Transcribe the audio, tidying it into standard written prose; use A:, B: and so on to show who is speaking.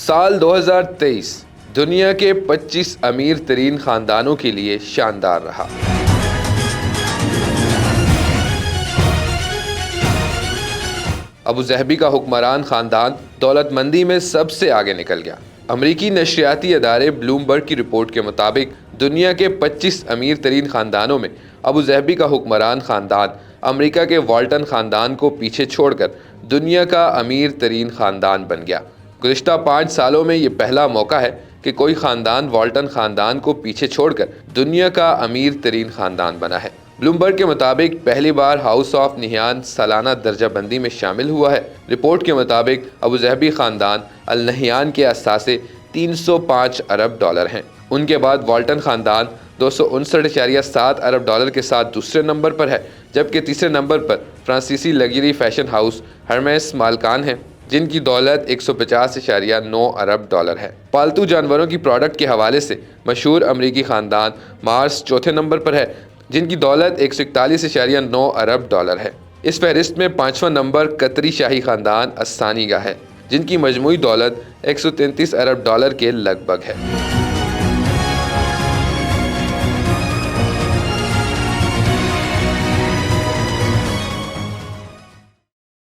A: साल 2023 दुनिया के 25 अमीर तरीन ख़ानदानों के लिए शानदार रहा। अबूज़हबी का हुक्मरान ख़ानदान दौलतमंदी में सबसे आगे निकल गया। अमरीकी नशरियाती अदारे ब्लूमबर्ग की रिपोर्ट के मुताबिक दुनिया के 25 अमीर तरीन ख़ानदानों में अबूज़हबी का हुक्मरान ख़ानदान अमरीका के वाल्टन ख़ानदान को पीछे छोड़कर दुनिया का अमीर तरीन ख़ानदान बन गया। गुज़िश्ता 5 सालों में ये पहला मौका है कि कोई ख़ानदान वाल्टन ख़ानदान को पीछे छोड़कर दुनिया का अमीर तरीन ख़ानदान बना है। ब्लूमबर्ग के मुताबिक पहली बार हाउस ऑफ नहयान सालाना दर्जाबंदी में शामिल हुआ है। रिपोर्ट के मुताबिक अबूज़हबी ख़ानदान अल नहयान के असासे 305 अरब डॉलर हैं। उनके बाद वाल्टन ख़ानदान 259.7 अरब डॉलर के साथ दूसरे नंबर पर है, जबकि तीसरे नंबर पर फ्रांसीसी लग्जरी फैशन हाउस हर्मेस मालकान है, जिनकी दौलत 150.9 अरब डॉलर है। पालतू जानवरों की प्रोडक्ट के हवाले से मशहूर अमरीकी ख़ानदान मार्स चौथे नंबर पर है, जिनकी दौलत 141.9 अरब डॉलर है। इस फहरिस्त में 5वां नंबर कतरी शाही ख़ानदान अस्सानी का है, जिनकी मजमूई दौलत 133 अरब डॉलर के लगभग है।